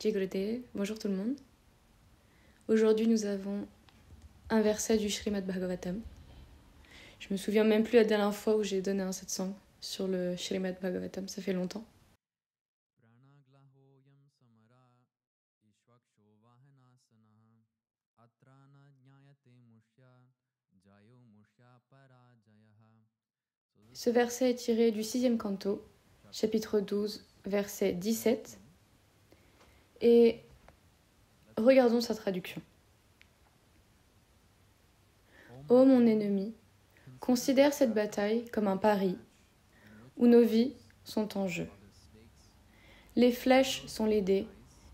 Jigrede, bonjour tout le monde. Aujourd'hui, nous avons un verset du Srimad Bhagavatam. Je me souviens même plus la dernière fois où j'ai donné un satsang sur le Srimad Bhagavatam, ça fait longtemps. Ce verset est tiré du 6e canto, chapitre 12, verset 17. Et regardons sa traduction. Ô mon ennemi, considère cette bataille comme un pari où nos vies sont en jeu. Les flèches sont les dés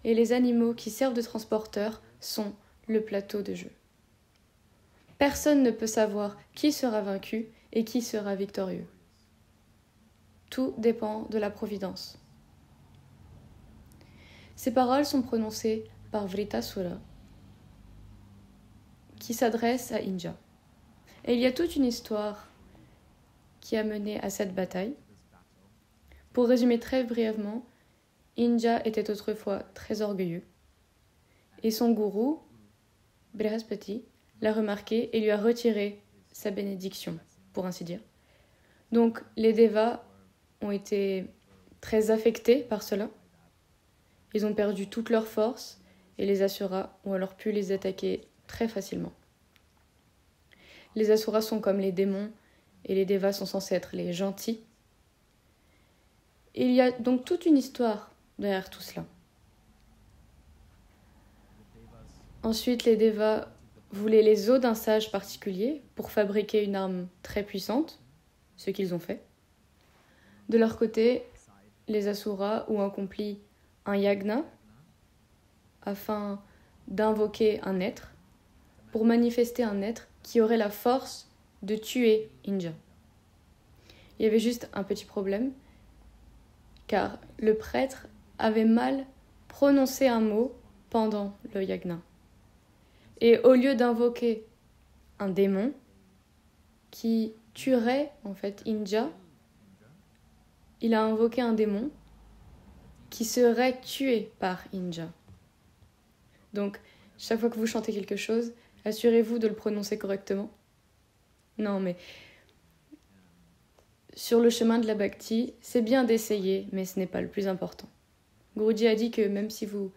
et les animaux qui servent de transporteurs sont le plateau de jeu. Personne ne peut savoir qui sera vaincu et qui sera victorieux. Tout dépend de la providence. Ces paroles sont prononcées par Vritasura, qui s'adresse à Indra. Et il y a toute une histoire qui a mené à cette bataille. Pour résumer très brièvement, Indra était autrefois très orgueilleux. Et son gourou, Brihaspati, l'a remarqué et lui a retiré sa bénédiction, pour ainsi dire. Donc les Devas ont été très affectés par cela. Ils ont perdu toute leur force et les Asuras ont alors pu les attaquer très facilement. Les Asuras sont comme les démons et les Devas sont censés être les gentils. Et il y a donc toute une histoire derrière tout cela. Ensuite, les Devas voulaient les os d'un sage particulier pour fabriquer une arme très puissante, ce qu'ils ont fait. De leur côté, les Asuras ont accompli un yagna afin d'invoquer un être pour manifester un être qui aurait la force de tuer Indra. Il y avait juste un petit problème, car le prêtre avait mal prononcé un mot pendant le yagna. Et au lieu d'invoquer un démon qui tuerait en fait Indra, il a invoqué un démon qui serait tué par Indra. Donc, chaque fois que vous chantez quelque chose, assurez-vous de le prononcer correctement. Non, mais sur le chemin de la bhakti, c'est bien d'essayer, mais ce n'est pas le plus important. Guruji a dit que même si vous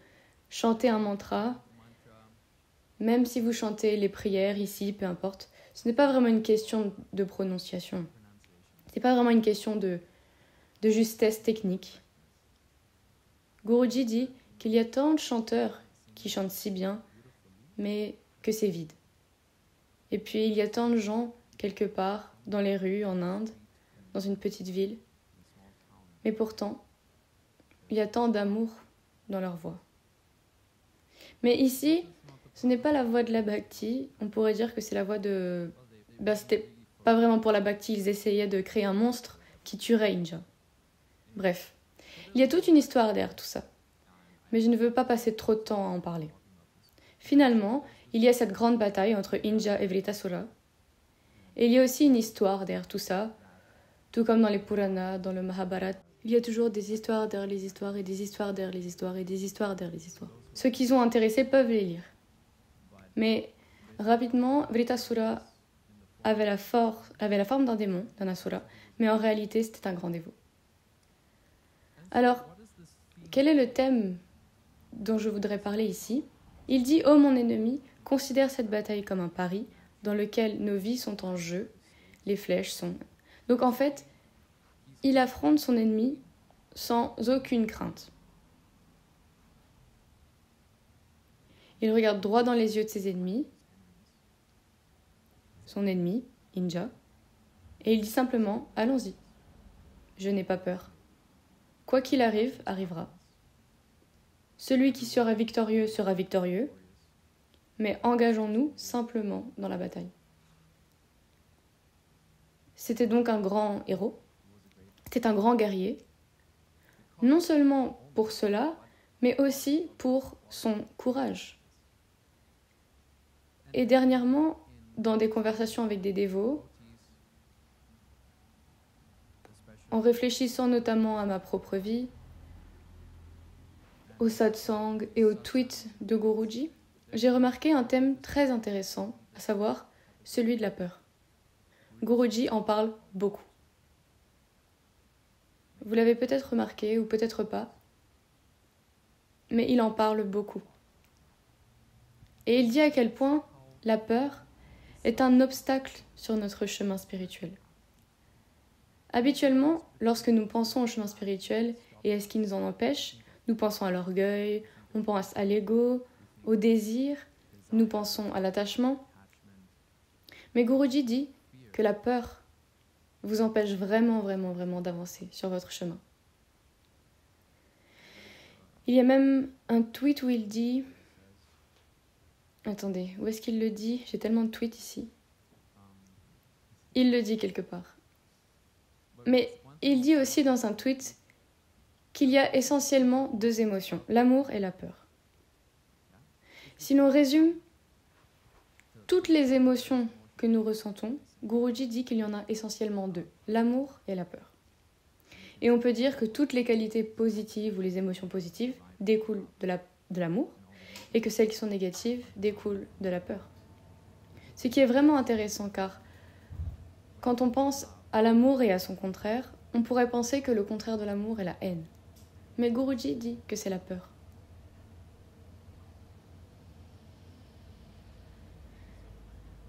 chantez un mantra, même si vous chantez les prières ici, peu importe, ce n'est pas vraiment une question de prononciation. Ce n'est pas vraiment une question de justesse technique. Guruji dit qu'il y a tant de chanteurs qui chantent si bien, mais que c'est vide. Et puis il y a tant de gens, quelque part, dans les rues, en Inde, dans une petite ville, mais pourtant, il y a tant d'amour dans leur voix. Mais ici, ce n'est pas la voix de la bhakti, on pourrait dire que c'est la voix de... c'était pas vraiment pour la bhakti, ils essayaient de créer un monstre qui tuerait Indra. Bref, il y a toute une histoire derrière tout ça, mais je ne veux pas passer trop de temps à en parler. Finalement, il y a cette grande bataille entre Indra et Vritasura, et il y a aussi une histoire derrière tout ça, tout comme dans les Puranas, dans le Mahabharata. Il y a toujours des histoires derrière les histoires, et des histoires derrière les histoires, et des histoires derrière les histoires. Ceux qui sont intéressés peuvent les lire. Mais rapidement, Vritasura avait la forme d'un démon, d'un asura, mais en réalité, c'était un grand dévot. Alors, quel est le thème dont je voudrais parler ici? Il dit « Ô mon ennemi, considère cette bataille comme un pari dans lequel nos vies sont en jeu, les flèches sont... » Donc en fait, il affronte son ennemi sans aucune crainte. Il regarde droit dans les yeux de ses ennemis, son ennemi, Indra, et il dit simplement « Allons-y, je n'ai pas peur. Quoi qu'il arrive, arrivera. Celui qui sera victorieux, mais engageons-nous simplement dans la bataille. » C'était donc un grand héros, c'était un grand guerrier, non seulement pour cela, mais aussi pour son courage. Et dernièrement, dans des conversations avec des dévots, en réfléchissant notamment à ma propre vie, au satsang et aux tweets de Guruji, j'ai remarqué un thème très intéressant, à savoir celui de la peur. Guruji en parle beaucoup. Vous l'avez peut-être remarqué ou peut-être pas, mais il en parle beaucoup. Et il dit à quel point la peur est un obstacle sur notre chemin spirituel. Habituellement, lorsque nous pensons au chemin spirituel et à ce qui nous en empêche, nous pensons à l'orgueil, on pense à l'ego, au désir, nous pensons à l'attachement. Mais Guruji dit que la peur vous empêche vraiment d'avancer sur votre chemin. Il y a même un tweet où il dit... Attendez, où est-ce qu'il le dit? J'ai tellement de tweets ici. Il le dit quelque part. Mais il dit aussi dans un tweet qu'il y a essentiellement deux émotions, l'amour et la peur. Si l'on résume toutes les émotions que nous ressentons, Guruji dit qu'il y en a essentiellement deux, l'amour et la peur. Et on peut dire que toutes les qualités positives ou les émotions positives découlent de l'amour et que celles qui sont négatives découlent de la peur. Ce qui est vraiment intéressant car quand on pense à l'amour et à son contraire, on pourrait penser que le contraire de l'amour est la haine. Mais Guruji dit que c'est la peur.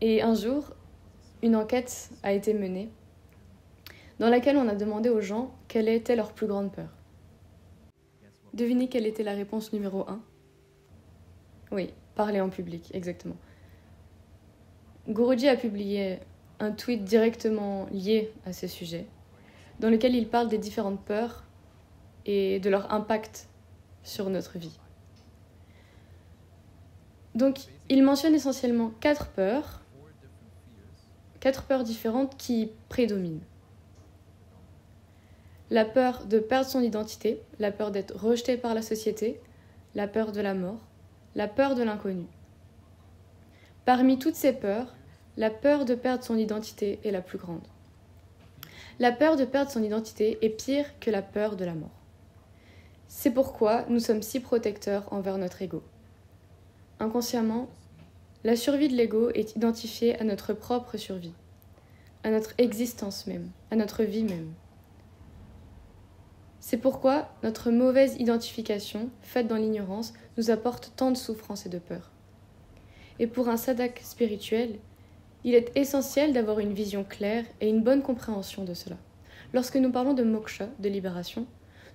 Et un jour, une enquête a été menée dans laquelle on a demandé aux gens quelle était leur plus grande peur. Devinez quelle était la réponse numéro 1 ? Oui, parler en public, exactement. Guruji a publié un tweet directement lié à ce sujet, dans lequel il parle des différentes peurs et de leur impact sur notre vie. Donc, il mentionne essentiellement 4 peurs différentes qui prédominent. La peur de perdre son identité, la peur d'être rejeté par la société, la peur de la mort, la peur de l'inconnu. Parmi toutes ces peurs, la peur de perdre son identité est la plus grande. La peur de perdre son identité est pire que la peur de la mort. C'est pourquoi nous sommes si protecteurs envers notre ego. Inconsciemment, la survie de l'ego est identifiée à notre propre survie, à notre existence même, à notre vie même. C'est pourquoi notre mauvaise identification, faite dans l'ignorance, nous apporte tant de souffrance et de peur. Et pour un sadhak spirituel, il est essentiel d'avoir une vision claire et une bonne compréhension de cela. Lorsque nous parlons de moksha, de libération,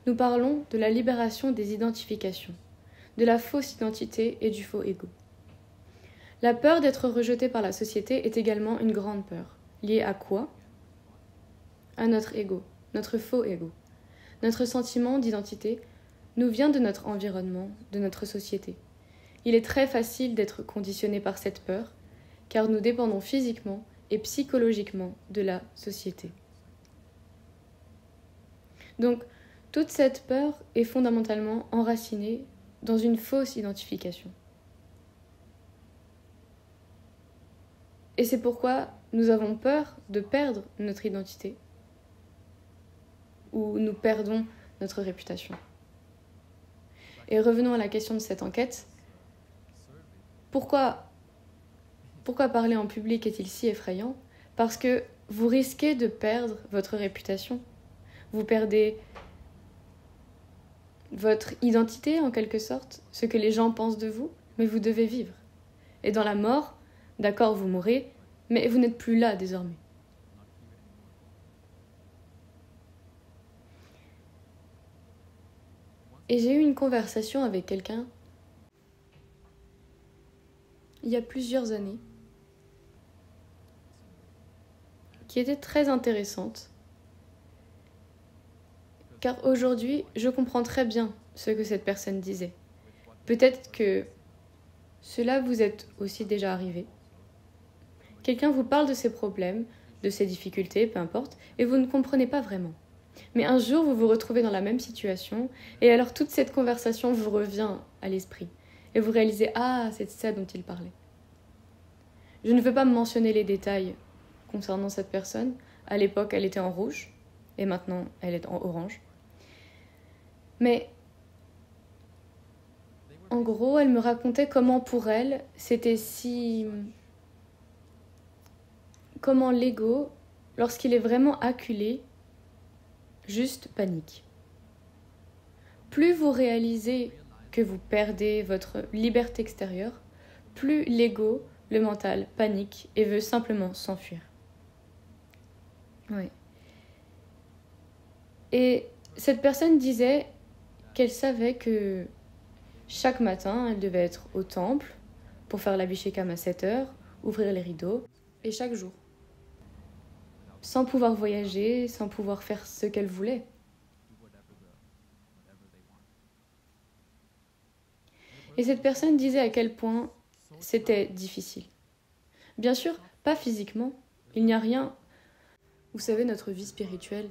nous parlons de la libération des identifications, de la fausse identité et du faux ego. La peur d'être rejeté par la société est également une grande peur. Liée à quoi ? À notre ego, notre faux ego. Notre sentiment d'identité nous vient de notre environnement, de notre société. Il est très facile d'être conditionné par cette peur, car nous dépendons physiquement et psychologiquement de la société. Donc, toute cette peur est fondamentalement enracinée dans une fausse identification. Et c'est pourquoi nous avons peur de perdre notre identité, ou nous perdons notre réputation. Et revenons à la question de cette enquête. Pourquoi parler en public est-il si effrayant ? Parce que vous risquez de perdre votre réputation. Vous perdez votre identité en quelque sorte, ce que les gens pensent de vous, mais vous devez vivre. Et dans la mort, d'accord, vous mourrez, mais vous n'êtes plus là désormais. Et j'ai eu une conversation avec quelqu'un il y a plusieurs années qui était très intéressante car aujourd'hui je comprends très bien ce que cette personne disait. Peut-être que cela vous est aussi déjà arrivé. Quelqu'un vous parle de ses problèmes, de ses difficultés, peu importe, et vous ne comprenez pas vraiment. Mais un jour, vous vous retrouvez dans la même situation, et alors toute cette conversation vous revient à l'esprit. Et vous réalisez « Ah, c'est ça dont il parlait ». Je ne veux pas mentionner les détails concernant cette personne. À l'époque, elle était en rouge, et maintenant, elle est en orange. Mais En gros, elle me racontait comment pour elle, c'était si... Comment l'ego, lorsqu'il est vraiment acculé, juste panique. Plus vous réalisez que vous perdez votre liberté extérieure, plus l'ego, le mental, panique et veut simplement s'enfuir. Oui. Et cette personne disait qu'elle savait que chaque matin, elle devait être au temple pour faire l'abhishekam à 7 heures, ouvrir les rideaux, et chaque jour. Sans pouvoir voyager, sans pouvoir faire ce qu'elle voulait. Et cette personne disait à quel point c'était difficile. Bien sûr, pas physiquement. Il n'y a rien. Vous savez, notre vie spirituelle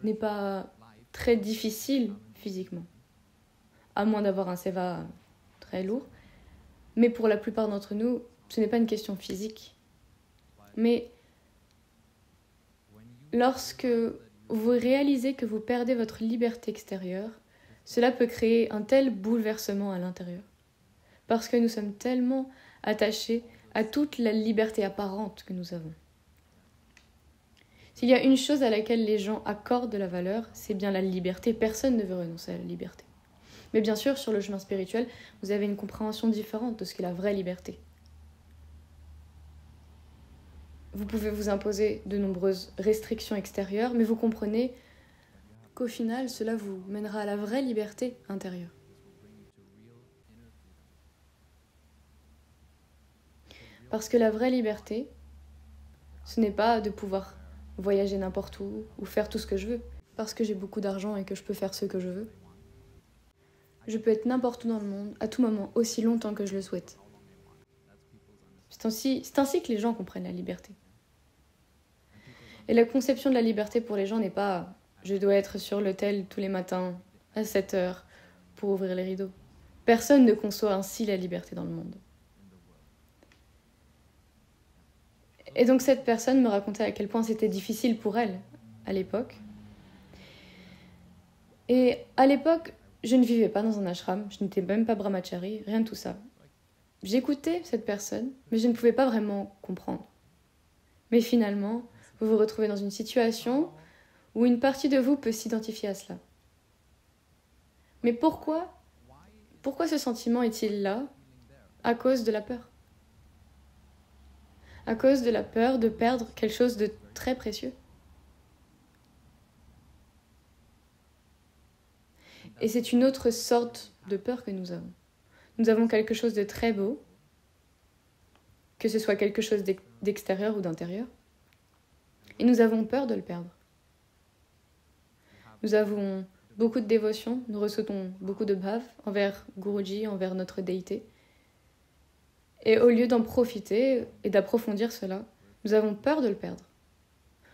n'est pas très difficile physiquement. À moins d'avoir un seva très lourd. Mais pour la plupart d'entre nous, ce n'est pas une question physique. Mais lorsque vous réalisez que vous perdez votre liberté extérieure, cela peut créer un tel bouleversement à l'intérieur. Parce que nous sommes tellement attachés à toute la liberté apparente que nous avons. S'il y a une chose à laquelle les gens accordent de la valeur, c'est bien la liberté. Personne ne veut renoncer à la liberté. Mais bien sûr, sur le chemin spirituel, vous avez une compréhension différente de ce qu'est la vraie liberté. Vous pouvez vous imposer de nombreuses restrictions extérieures, mais vous comprenez qu'au final, cela vous mènera à la vraie liberté intérieure. Parce que la vraie liberté, ce n'est pas de pouvoir voyager n'importe où ou faire tout ce que je veux, parce que j'ai beaucoup d'argent et que je peux faire ce que je veux. Je peux être n'importe où dans le monde, à tout moment, aussi longtemps que je le souhaite. C'est ainsi que les gens comprennent la liberté. Et la conception de la liberté pour les gens n'est pas « je dois être sur l'autel tous les matins à 7 heures pour ouvrir les rideaux ». Personne ne conçoit ainsi la liberté dans le monde. Et donc cette personne me racontait à quel point c'était difficile pour elle à l'époque. Et à l'époque, je ne vivais pas dans un ashram, je n'étais même pas brahmachari, rien de tout ça. J'écoutais cette personne, mais je ne pouvais pas vraiment comprendre. Mais finalement, vous vous retrouvez dans une situation où une partie de vous peut s'identifier à cela. Mais pourquoi ce sentiment est-il là? À cause de la peur. À cause de la peur de perdre quelque chose de très précieux. Et c'est une autre sorte de peur que nous avons. Nous avons quelque chose de très beau, que ce soit quelque chose d'extérieur ou d'intérieur, et nous avons peur de le perdre. Nous avons beaucoup de dévotion, nous ressentons beaucoup de bhav envers Guruji, envers notre déité. Et au lieu d'en profiter et d'approfondir cela, nous avons peur de le perdre.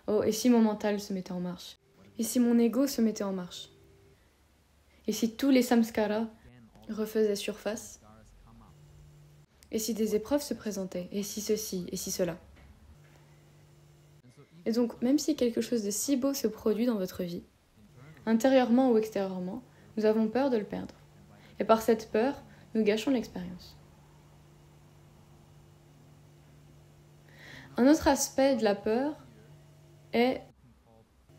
Oh, et si mon mental se mettait en marche? Et si mon ego se mettait en marche? Et si tous les samskaras refaisaient surface? Et si des épreuves se présentaient? Et si ceci? Et si cela? Et donc, même si quelque chose de si beau se produit dans votre vie, intérieurement ou extérieurement, nous avons peur de le perdre. Et par cette peur, nous gâchons l'expérience. Un autre aspect de la peur est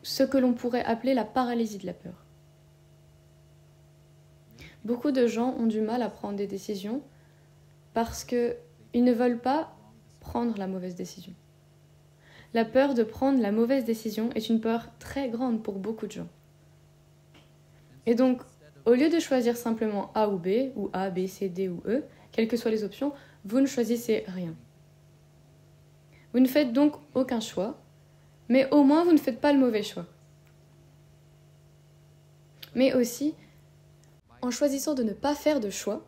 ce que l'on pourrait appeler la paralysie de la peur. Beaucoup de gens ont du mal à prendre des décisions parce qu'ils ne veulent pas prendre la mauvaise décision. La peur de prendre la mauvaise décision est une peur très grande pour beaucoup de gens. Et donc, au lieu de choisir simplement A ou B, ou A, B, C, D ou E, quelles que soient les options, vous ne choisissez rien. Vous ne faites donc aucun choix, mais au moins vous ne faites pas le mauvais choix. Mais aussi, en choisissant de ne pas faire de choix,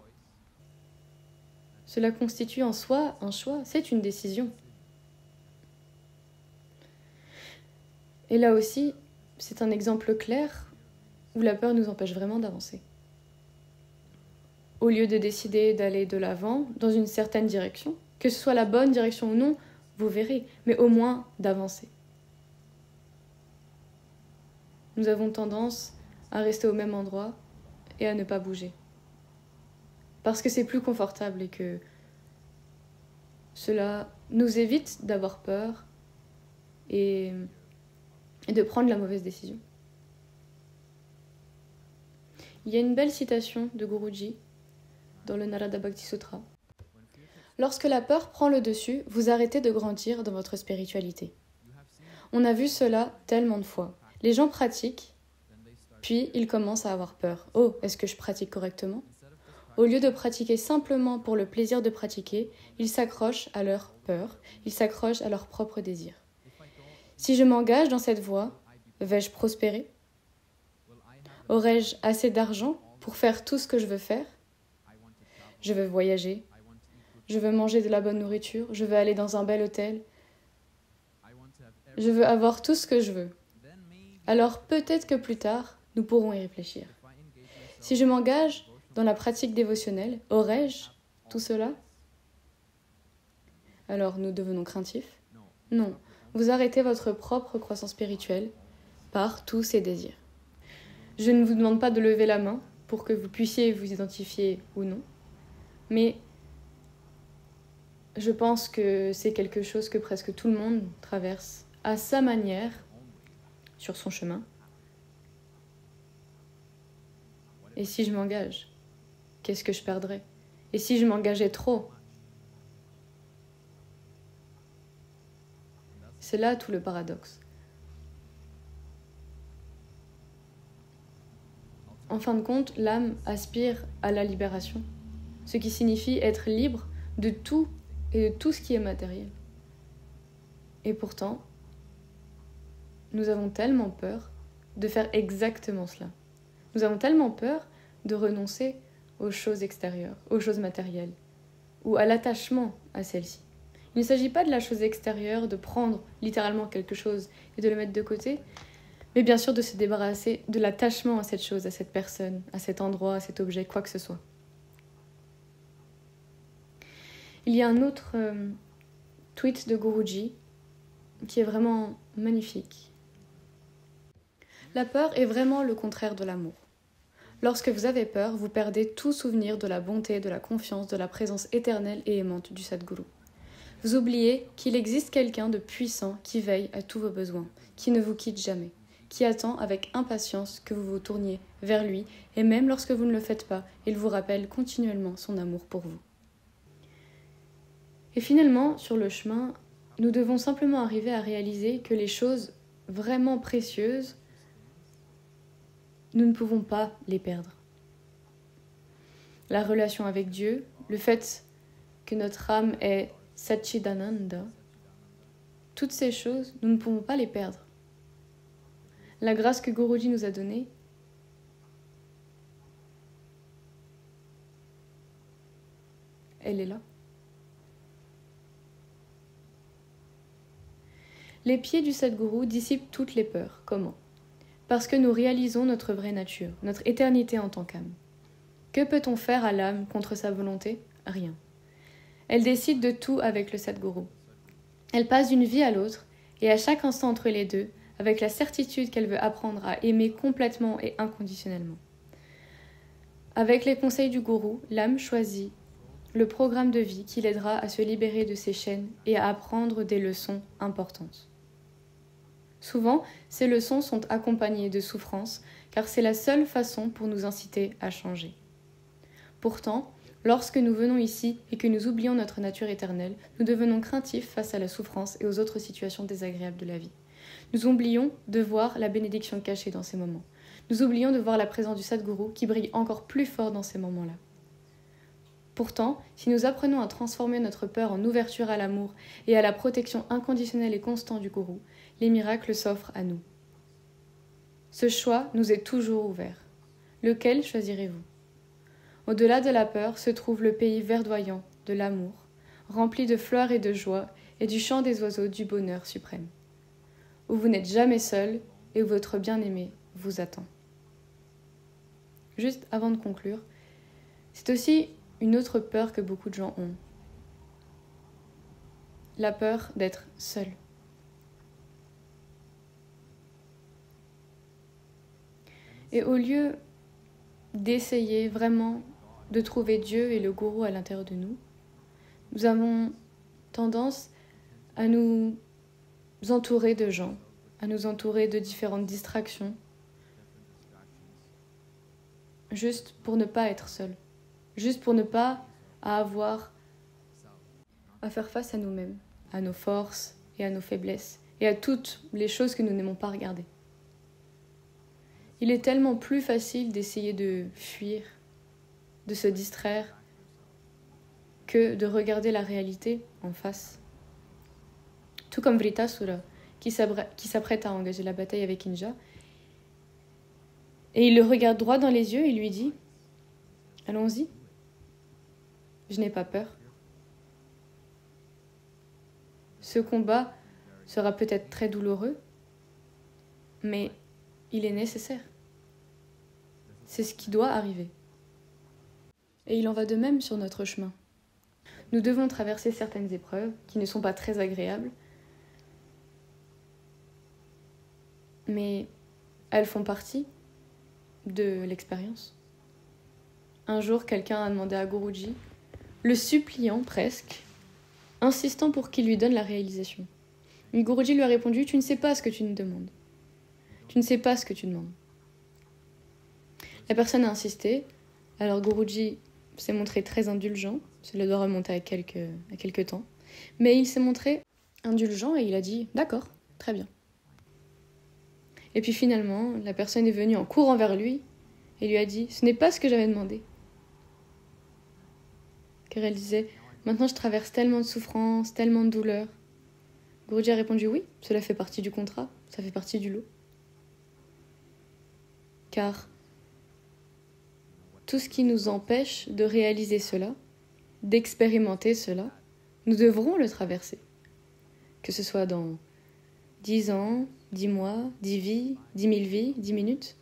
cela constitue en soi un choix, c'est une décision. Et là aussi, c'est un exemple clair où la peur nous empêche vraiment d'avancer. Au lieu de décider d'aller de l'avant dans une certaine direction, que ce soit la bonne direction ou non, vous verrez, mais au moins d'avancer. Nous avons tendance à rester au même endroit et à ne pas bouger. parce que c'est plus confortable et que cela nous évite d'avoir peur et de prendre la mauvaise décision. Il y a une belle citation de Guruji dans le Narada Bhakti Sutra. Lorsque la peur prend le dessus, vous arrêtez de grandir dans votre spiritualité. On a vu cela tellement de fois. Les gens pratiquent, puis ils commencent à avoir peur. Oh, est-ce que je pratique correctement ? Au lieu de pratiquer simplement pour le plaisir de pratiquer, ils s'accrochent à leur peur, ils s'accrochent à leurs propres désirs. Si je m'engage dans cette voie, vais-je prospérer ? Aurai-je assez d'argent pour faire tout ce que je veux faire ? Je veux voyager, je veux manger de la bonne nourriture, je veux aller dans un bel hôtel, je veux avoir tout ce que je veux. Alors peut-être que plus tard, nous pourrons y réfléchir. Si je m'engage dans la pratique dévotionnelle, aurai-je tout cela ? Alors nous devenons craintifs ? Non, vous arrêtez votre propre croissance spirituelle par tous ces désirs. Je ne vous demande pas de lever la main pour que vous puissiez vous identifier ou non, mais je pense que c'est quelque chose que presque tout le monde traverse à sa manière, sur son chemin. Et si je m'engage, qu'est-ce que je perdrais ? Et si je m'engageais trop ? C'est là tout le paradoxe. En fin de compte, l'âme aspire à la libération, ce qui signifie être libre de tout et de tout ce qui est matériel. Et pourtant, nous avons tellement peur de faire exactement cela. Nous avons tellement peur de renoncer aux choses extérieures, aux choses matérielles, ou à l'attachement à celles-ci. Il ne s'agit pas de la chose extérieure, de prendre littéralement quelque chose et de le mettre de côté, mais bien sûr de se débarrasser de l'attachement à cette chose, à cette personne, à cet endroit, à cet objet, quoi que ce soit. Il y a un autre tweet de Guruji qui est vraiment magnifique. La peur est vraiment le contraire de l'amour. Lorsque vous avez peur, vous perdez tout souvenir de la bonté, de la confiance, de la présence éternelle et aimante du Sadguru. Vous oubliez qu'il existe quelqu'un de puissant qui veille à tous vos besoins, qui ne vous quitte jamais, qui attend avec impatience que vous vous tourniez vers lui, et même lorsque vous ne le faites pas, il vous rappelle continuellement son amour pour vous. Et finalement, sur le chemin, nous devons simplement arriver à réaliser que les choses vraiment précieuses, nous ne pouvons pas les perdre. La relation avec Dieu, le fait que notre âme est Satchidananda, toutes ces choses, nous ne pouvons pas les perdre. La grâce que Guruji nous a donnée, elle est là. Les pieds du Sadguru dissipent toutes les peurs. Comment ? Parce que nous réalisons notre vraie nature, notre éternité en tant qu'âme. Que peut-on faire à l'âme contre sa volonté ? Rien. Elle décide de tout avec le Sadguru. Elle passe d'une vie à l'autre, et à chaque instant entre les deux, avec la certitude qu'elle veut apprendre à aimer complètement et inconditionnellement. Avec les conseils du gourou, l'âme choisit le programme de vie qui l'aidera à se libérer de ses chaînes et à apprendre des leçons importantes. Souvent, ces leçons sont accompagnées de souffrances, car c'est la seule façon pour nous inciter à changer. Pourtant, lorsque nous venons ici et que nous oublions notre nature éternelle, nous devenons craintifs face à la souffrance et aux autres situations désagréables de la vie. Nous oublions de voir la bénédiction cachée dans ces moments. Nous oublions de voir la présence du Sadguru qui brille encore plus fort dans ces moments-là. Pourtant, si nous apprenons à transformer notre peur en ouverture à l'amour et à la protection inconditionnelle et constante du Gourou, les miracles s'offrent à nous. Ce choix nous est toujours ouvert. Lequel choisirez-vous ? Au-delà de la peur se trouve le pays verdoyant de l'amour, rempli de fleurs et de joie et du chant des oiseaux du bonheur suprême, où vous n'êtes jamais seul et où votre bien-aimé vous attend. Juste avant de conclure, c'est aussi une autre peur que beaucoup de gens ont. La peur d'être seul. Et au lieu d'essayer vraiment de trouver Dieu et le gourou à l'intérieur de nous, nous avons tendance à nous entourer de gens, à nous entourer de différentes distractions, juste pour ne pas être seul, juste pour ne pas avoir à faire face à nous-mêmes, à nos forces et à nos faiblesses, et à toutes les choses que nous n'aimons pas regarder. Il est tellement plus facile d'essayer de fuir, de se distraire, que de regarder la réalité en face. Tout comme Vritasura, qui s'apprête à engager la bataille avec Inja, et il le regarde droit dans les yeux et lui dit « Allons-y, je n'ai pas peur. Ce combat sera peut-être très douloureux, mais il est nécessaire. C'est ce qui doit arriver. » Et il en va de même sur notre chemin. Nous devons traverser certaines épreuves qui ne sont pas très agréables, mais elles font partie de l'expérience. Un jour, quelqu'un a demandé à Guruji, le suppliant presque, insistant pour qu'il lui donne la réalisation. Et Guruji lui a répondu « Tu ne sais pas ce que tu me demandes. Tu ne sais pas ce que tu demandes. » La personne a insisté, alors Guruji s'est montré très indulgent, cela doit remonter à quelques temps, mais il s'est montré indulgent et il a dit « D'accord, très bien. » Et puis finalement, la personne est venue en courant vers lui et lui a dit « Ce n'est pas ce que j'avais demandé. » Car elle disait « Maintenant je traverse tellement de souffrances, tellement de douleurs. » Guruji a répondu « Oui, cela fait partie du contrat, ça fait partie du lot. » Car tout ce qui nous empêche de réaliser cela, d'expérimenter cela, nous devrons le traverser. Que ce soit dans 10 ans, 10 mois, 10 vies, 10 000 vies, 10 minutes.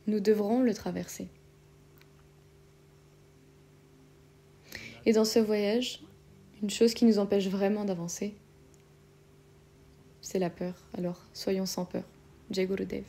Nous devrons le traverser. Et dans ce voyage, une chose qui nous empêche vraiment d'avancer, c'est la peur. Alors, soyons sans peur. Jai Gurudev.